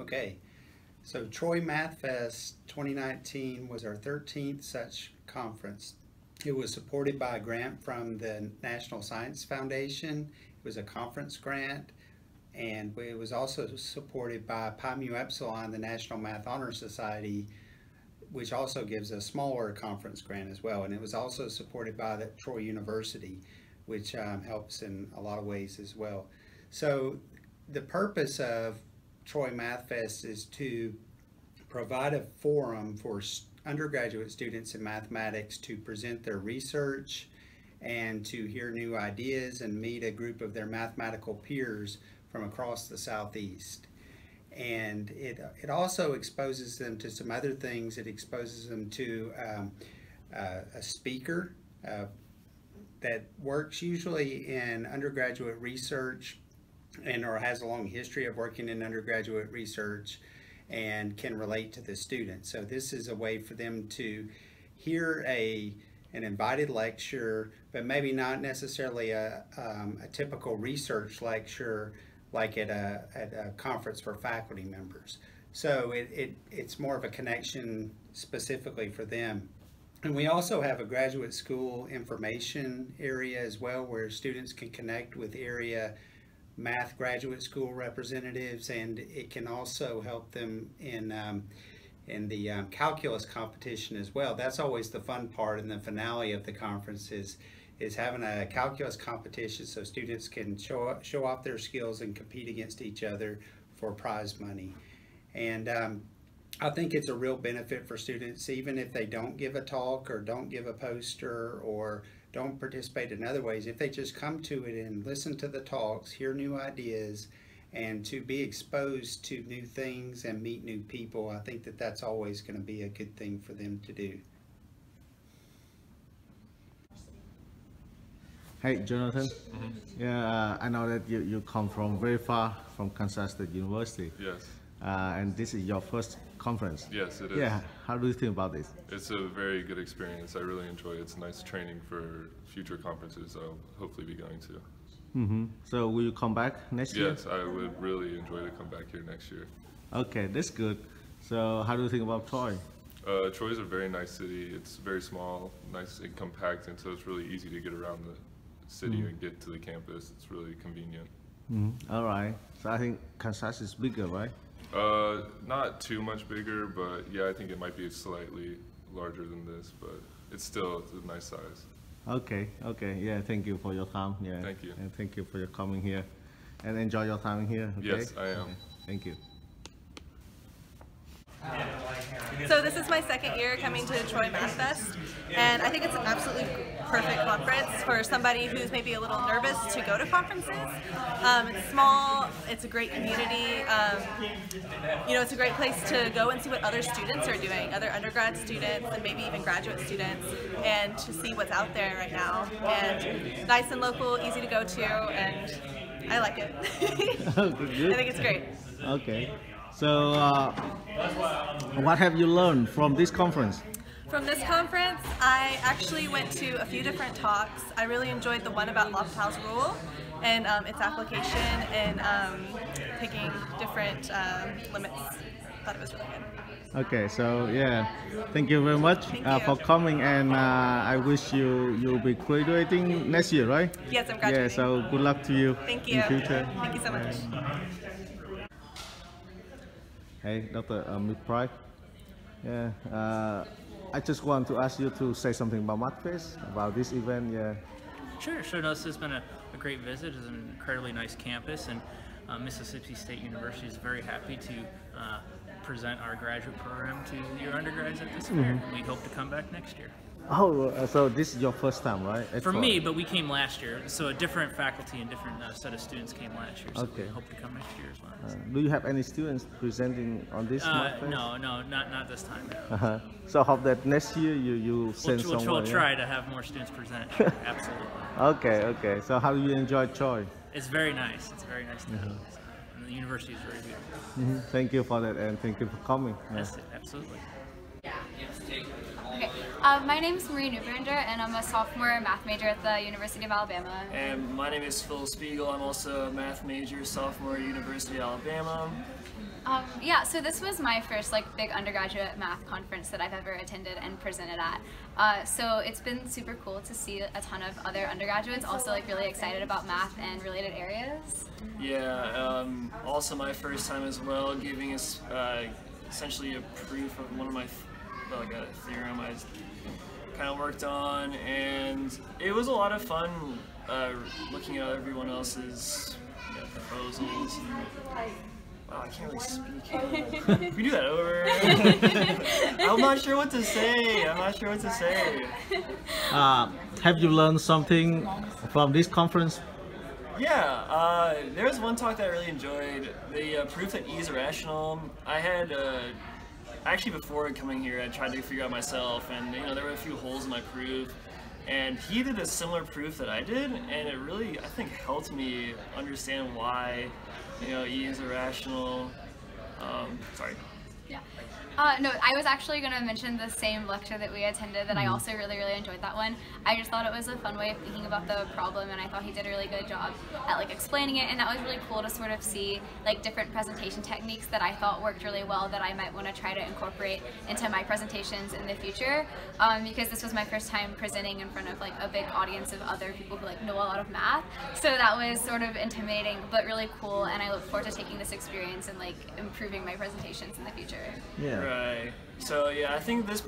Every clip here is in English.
Okay, so Troy MathFest 2019 was our 13th such conference. It was supported by a grant from the National Science Foundation. It was a conference grant, and it was also supported by Pi Mu Epsilon, the National Math Honor Society, which also gives a smaller conference grant as well. And it was also supported by the Troy University, which helps in a lot of ways as well. So the purpose of Troy MathFest is to provide a forum for undergraduate students in mathematics to present their research and to hear new ideas and meet a group of their mathematical peers from across the Southeast. And it also exposes them to some other things. It exposes them to a speaker that works usually in undergraduate research or has a long history of working in undergraduate research and can relate to the students. So this is a way for them to hear an invited lecture, but maybe not necessarily a typical research lecture like at a conference for faculty members. So it's more of a connection specifically for them. And we also have a graduate school information area as well, where students can connect with area math graduate school representatives, and it can also help them in the calculus competition as well. That's always the fun part, and the finale of the conference is having a calculus competition so students can show off their skills and compete against each other for prize money. And I think it's a real benefit for students, even if they don't give a talk or don't give a poster or don't participate in other ways. If they just come to it and listen to the talks, hear new ideas, and to be exposed to new things and meet new people, I think that that's always going to be a good thing for them to do. Hey, Jonathan. Yeah, I know that you come from very far from Kansas State University. Yes. And this is your first conference. Yes, it is. Yeah, how do you think about this? It's a very good experience. I really enjoy it. It's nice training for future conferences I'll hopefully be going to. So will you come back next year? Yes, I would really enjoy to come back here next year. Okay, that's good. So how do you think about Troy? Troy is a very nice city. It's very small, nice and compact, and so it's really easy to get around the city and get to the campus. It's really convenient. All right. So I think Kansas is bigger, right? Not too much bigger, but yeah, I think it might be slightly larger than this, but it's a nice size. Okay, yeah, thank you for your time. Yeah. Thank you. And thank you for your coming here. And enjoy your time here, okay? Yes, I am. Thank you. So this is my second year coming to Troy MathFest, and I think it's an absolutely perfect conference for somebody who's maybe a little nervous to go to conferences. It's small, it's a great community, you know, it's a great place to go and see what other students are doing, other undergrad students and maybe even graduate students, and to see what's out there right now. And nice and local, easy to go to, and I like it. I think it's great. Okay. So, what have you learned from this conference? From this conference, I actually went to a few different talks. I really enjoyed the one about L'Hopital's rule and its application and picking different limits. Thought it was really good. Okay, so yeah, thank you very much for coming, and I wish you'll be graduating next year, right? Yes, I'm graduating. Yeah, so good luck to you. Thank you. In future. Thank you so much. Hey, Dr. McBride. Yeah, I just want to ask you to say something about MathFest, about this event. Yeah. Sure. No, this has been a great visit. It's an incredibly nice campus, and Mississippi State University is very happy to present our graduate program to your undergrads at this fair. We hope to come back next year. Oh, so this is your first time, right? For me, but we came last year, so a different faculty and different set of students came last year, so okay. we hope to come next year as well. Do you have any students presenting on this MathFest? No, not this time. No. So hope that next year you send someone. We'll try to have more students present, absolutely. Okay. So how do you enjoy Troy? It's very nice. It's very nice to have. And the university is very beautiful. Thank you for that, and thank you for coming. Yes, absolutely. Okay, my name is Marie Newbrander, and I'm a sophomore math major at the University of Alabama. And my name is Phil Spiegel. I'm also a math major, sophomore at University of Alabama. Yeah, so this was my first big undergraduate math conference that I've ever attended and presented at. So it's been super cool to see a ton of other undergraduates also really excited about math and related areas. Yeah, also my first time as well, giving us essentially a proof of one of my a theorem I kind of worked on, and it was a lot of fun looking at everyone else's proposals. Wow, I can't really speak. Can we do that over? I'm not sure what to say. Have you learned something from this conference? Yeah, there was one talk that I really enjoyed. The proof that E is irrational. I had actually before coming here, I tried to figure out myself, and there were a few holes in my proof. And he did a similar proof that I did, and it really, I think, helped me understand why, E is irrational. Sorry. Yeah. No, I was actually going to mention the same lecture that we attended that I also really enjoyed that one. I just thought it was a fun way of thinking about the problem, and I thought he did a really good job at explaining it, and that was really cool to sort of see different presentation techniques that I thought worked really well that I might want to try to incorporate into my presentations in the future, because this was my first time presenting in front of a big audience of other people who know a lot of math, so that was sort of intimidating but really cool, and I look forward to taking this experience and improving my presentations in the future. Yeah. Right. So yeah, I think this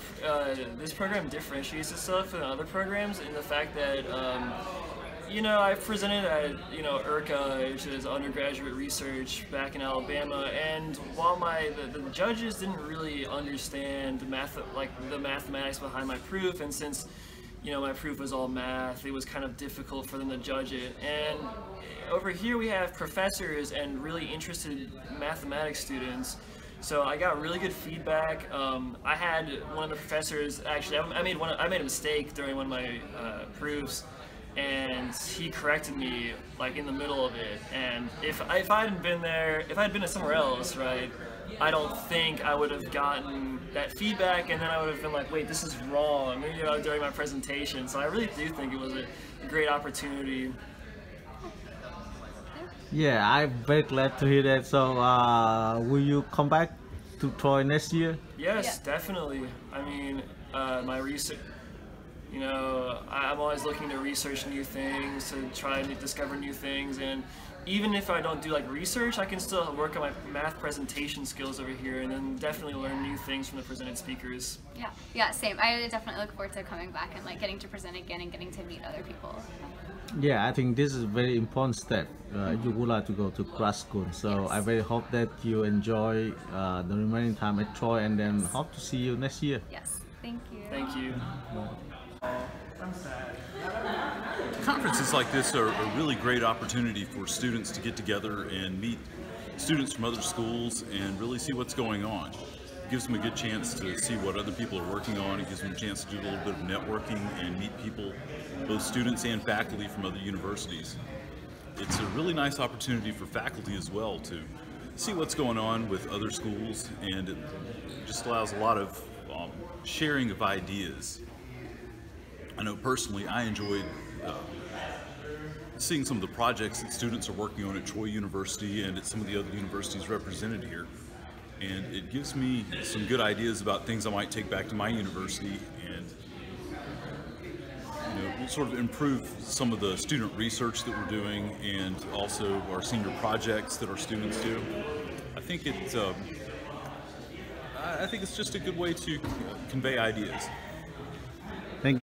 this program differentiates itself from other programs in the fact that I've presented at URCA, which is undergraduate research back in Alabama, and while the judges didn't really understand the mathematics behind my proof, and since my proof was all math, it was kind of difficult for them to judge it. And over here we have professors and really interested mathematics students. So I got really good feedback. I had one of the professors, actually, I made a mistake during one of my proofs, and he corrected me in the middle of it. And if I hadn't been there, if I had been somewhere else, right, I don't think I would have gotten that feedback, and then I would have been like, wait, this is wrong, during my presentation. So I really do think it was a great opportunity. Yeah, I'm very glad to hear that. So, will you come back to Troy next year? Yes, definitely. I mean, my research, I'm always looking to research new things, to try to discover new things, and even if I don't do research, I can still work on my math presentation skills over here, and then definitely learn new things from the presented speakers. Yeah, same. I definitely look forward to coming back and getting to present again and getting to meet other people. Yeah, I think this is a very important step. You would like to go to grad school, so Yes. I very hope that you enjoy the remaining time at Troy, and then hope to see you next year. Yes, thank you. Thank you. Conferences like this are a really great opportunity for students to get together and meet students from other schools and really see what's going on. It gives them a good chance to see what other people are working on. It gives them a chance to do a little bit of networking and meet people, both students and faculty from other universities. It's a really nice opportunity for faculty as well to see what's going on with other schools, and it just allows a lot of sharing of ideas. I know personally I enjoyed seeing some of the projects that students are working on at Troy University and at some of the other universities represented here. And it gives me some good ideas about things I might take back to my university and sort of improve some of the student research that we're doing, and also our senior projects that our students do. I think it's just a good way to convey ideas.